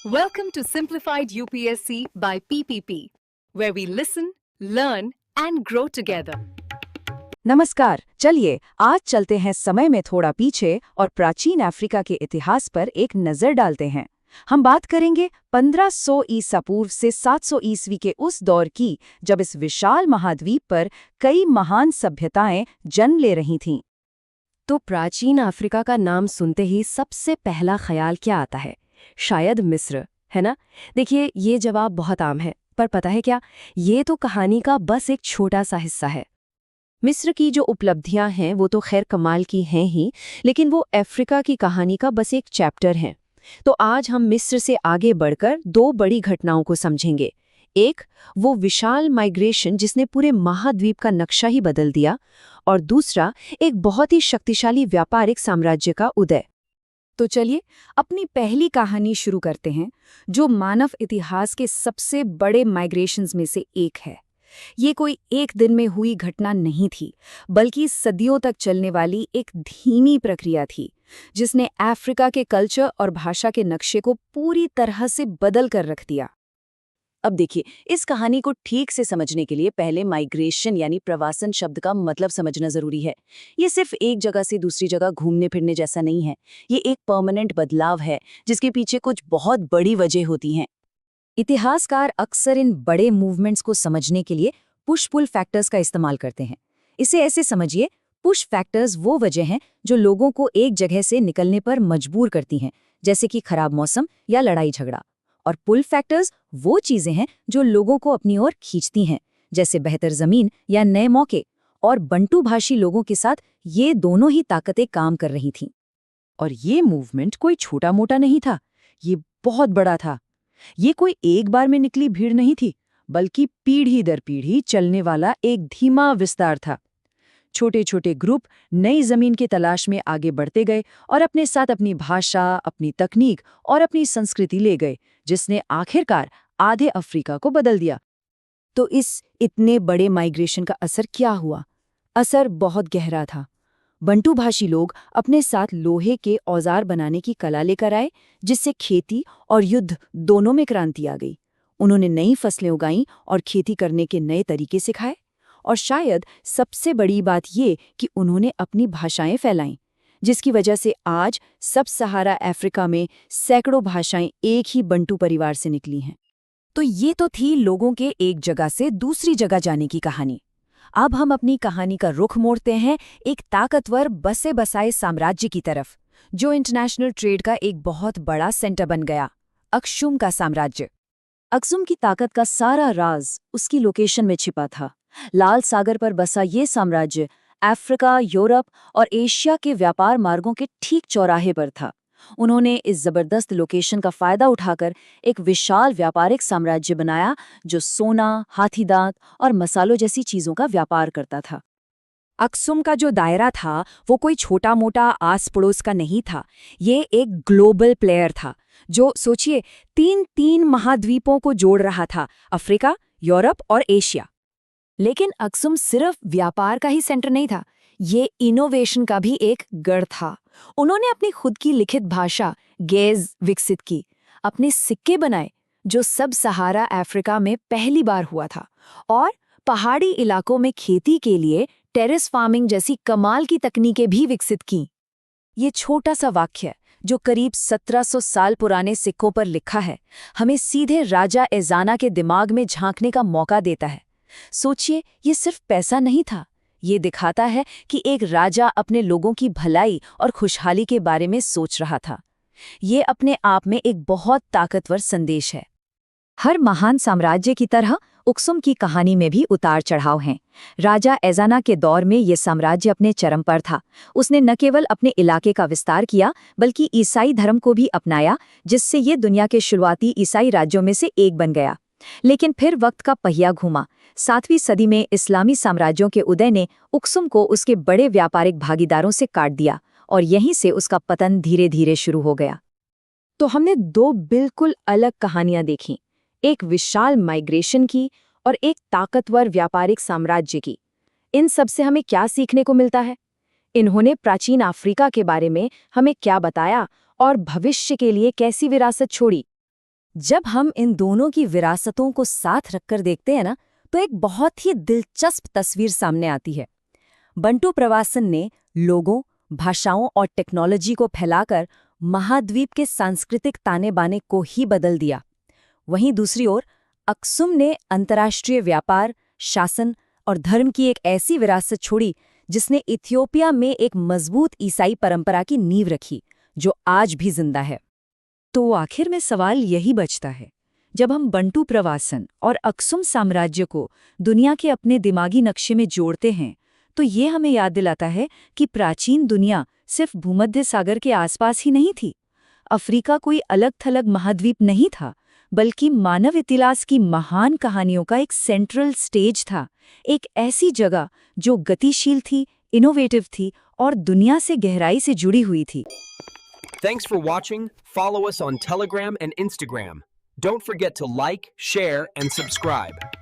Welcome to Simplified UPSC by PPP, where we listen, learn, and grow together. नमस्कार। चलिए आज चलते हैं समय में थोड़ा पीछे और प्राचीन अफ्रीका के इतिहास पर एक नजर डालते हैं। हम बात करेंगे 1500 ईसा पूर्व से 700 ईस्वी के उस दौर की जब इस विशाल महाद्वीप पर कई महान सभ्यताएं जन्म ले रही थीं। तो प्राचीन अफ्रीका का नाम सुनते ही सबसे पहला ख्याल क्या आता है? शायद मिस्र, है ना? देखिए, ये जवाब बहुत आम है, पर पता है क्या, ये तो कहानी का बस एक छोटा सा हिस्सा है। मिस्र की जो उपलब्धियां हैं वो तो खैर कमाल की हैं ही, लेकिन वो अफ्रीका की कहानी का बस एक चैप्टर है। तो आज हम मिस्र से आगे बढ़कर दो बड़ी घटनाओं को समझेंगे। एक, वो विशाल माइग्रेशन जिसने पूरे महाद्वीप का नक्शा ही बदल दिया, और दूसरा, एक बहुत ही शक्तिशाली व्यापारिक साम्राज्य का उदय। तो चलिए अपनी पहली कहानी शुरू करते हैं, जो मानव इतिहास के सबसे बड़े माइग्रेशंस में से एक है। ये कोई एक दिन में हुई घटना नहीं थी, बल्कि सदियों तक चलने वाली एक धीमी प्रक्रिया थी, जिसने अफ्रीका के कल्चर और भाषा के नक्शे को पूरी तरह से बदल कर रख दिया। अब देखिए, इस कहानी को ठीक से समझने के लिए पहले माइग्रेशन यानी प्रवासन शब्द का मतलब समझना जरूरी है। ये सिर्फ एक जगह से दूसरी जगह घूमने फिरने जैसा नहीं है। ये एक परमानेंट बदलाव है, जिसके पीछे कुछ बहुत बड़ी वजह होती हैं। इतिहासकार अक्सर इन बड़े मूवमेंट्स को समझने के लिए पुश पुल फैक्टर्स का इस्तेमाल करते हैं। इसे ऐसे समझिए, पुश फैक्टर्स वो वजह हैं जो लोगों को एक जगह से निकलने पर मजबूर करती हैं, जैसे कि खराब मौसम या लड़ाई झगड़ा। और पुल फैक्टर्स वो चीजें हैं जो लोगों को अपनी ओर खींचती हैं, जैसे बेहतर जमीन या नए मौके। और बंटू भाषी लोगों के साथ ये दोनों ही ताकतें काम कर रही थीं। और ये मूवमेंट कोई छोटा मोटा नहीं था, ये बहुत बड़ा था। ये कोई एक बार में निकली भीड़ नहीं थी, बल्कि पीढ़ी दर पीढ़ी चलने वाला एक धीमा विस्तार था। छोटे छोटे ग्रुप नई जमीन की तलाश में आगे बढ़ते गए और अपने साथ अपनी भाषा, अपनी तकनीक और अपनी संस्कृति ले गए, जिसने आखिरकार आधे अफ्रीका को बदल दिया। तो इस इतने बड़े माइग्रेशन का असर क्या हुआ? असर बहुत गहरा था। बंटू भाषी लोग अपने साथ लोहे के औजार बनाने की कला लेकर आए, जिससे खेती और युद्ध दोनों में क्रांति आ गई। उन्होंने नई फसलें उगाईं और खेती करने के नए तरीके सिखाए। और शायद सबसे बड़ी बात ये कि उन्होंने अपनी भाषाएं फैलाईं, जिसकी वजह से आज सब सहारा अफ्रीका में सैकड़ों भाषाएं एक ही बंटू परिवार से निकली हैं। तो ये तो थी लोगों के एक जगह से दूसरी जगह जाने की कहानी। अब हम अपनी कहानी का रुख मोड़ते हैं एक ताकतवर बसे बसाए साम्राज्य की तरफ, जो इंटरनेशनल ट्रेड का एक बहुत बड़ा सेंटर बन गया, अक्सुम का साम्राज्य। अक्सुम की ताकत का सारा राज उसकी लोकेशन में छिपा था। लाल सागर पर बसा ये साम्राज्य अफ्रीका, यूरोप और एशिया के व्यापार मार्गों के ठीक चौराहे पर था। उन्होंने इस जबरदस्त लोकेशन का फायदा उठाकर एक विशाल व्यापारिक साम्राज्य बनाया, जो सोना, हाथी दांत और मसालों जैसी चीजों का व्यापार करता था। अक्सुम का जो दायरा था वो कोई छोटा मोटा आस पड़ोस का नहीं था। ये एक ग्लोबल प्लेयर था, जो सोचिए तीन तीन महाद्वीपों को जोड़ रहा था, अफ्रीका, यूरोप और एशिया। लेकिन अक्सुम सिर्फ व्यापार का ही सेंटर नहीं था, ये इनोवेशन का भी एक गढ़ था। उन्होंने अपनी खुद की लिखित भाषा गेज विकसित की, अपने सिक्के बनाए, जो सब सहारा अफ्रीका में पहली बार हुआ था, और पहाड़ी इलाकों में खेती के लिए टेरेस फार्मिंग जैसी कमाल की तकनीकें भी विकसित की। ये छोटा सा वाक्य, जो करीब 1700 साल पुराने सिक्कों पर लिखा है, हमें सीधे राजा एजाना के दिमाग में झांकने का मौका देता है। सोचिए, ये सिर्फ पैसा नहीं था, ये दिखाता है कि एक राजा अपने लोगों की भलाई और खुशहाली के बारे में सोच रहा था। ये अपने आप में एक बहुत ताकतवर संदेश है। हर महान साम्राज्य की तरह अक्सुम की कहानी में भी उतार चढ़ाव हैं। राजा एजाना के दौर में ये साम्राज्य अपने चरम पर था। उसने न केवल अपने इलाके का विस्तार किया, बल्कि ईसाई धर्म को भी अपनाया, जिससे ये दुनिया के शुरुआती ईसाई राज्यों में से एक बन गया। लेकिन फिर वक्त का पहिया घूमा। 7वीं सदी में इस्लामी साम्राज्यों के उदय ने अक्सुम को उसके बड़े व्यापारिक भागीदारों से काट दिया, और यहीं से उसका पतन धीरे धीरे शुरू हो गया। तो हमने दो बिल्कुल अलग कहानियां देखीं, एक विशाल माइग्रेशन की और एक ताकतवर व्यापारिक साम्राज्य की। इन सब से हमें क्या सीखने को मिलता है? इन्होंने प्राचीन अफ्रीका के बारे में हमें क्या बताया और भविष्य के लिए कैसी विरासत छोड़ी? जब हम इन दोनों की विरासतों को साथ रखकर देखते हैं ना, तो एक बहुत ही दिलचस्प तस्वीर सामने आती है। बंटू प्रवासन ने लोगों, भाषाओं और टेक्नोलॉजी को फैलाकर महाद्वीप के सांस्कृतिक ताने-बाने को ही बदल दिया। वहीं दूसरी ओर अक्सुम ने अंतर्राष्ट्रीय व्यापार, शासन और धर्म की एक ऐसी विरासत छोड़ी जिसने इथियोपिया में एक मजबूत ईसाई परंपरा की नींव रखी, जो आज भी जिंदा है। तो आखिर में सवाल यही बचता है, जब हम बंटू प्रवासन और अक्सुम साम्राज्य को दुनिया के अपने दिमागी नक्शे में जोड़ते हैं, तो ये हमें याद दिलाता है कि प्राचीन दुनिया सिर्फ भूमध्य सागर के आसपास ही नहीं थी। अफ्रीका कोई अलग-थलग महाद्वीप नहीं था, बल्कि मानव इतिहास की महान कहानियों का एक सेंट्रल स्टेज था, एक ऐसी जगह जो गतिशील थी, इनोवेटिव थी और दुनिया से गहराई से जुड़ी हुई थी। Thanks for watching. Follow us on Telegram and Instagram. Don't forget to like, share, and subscribe.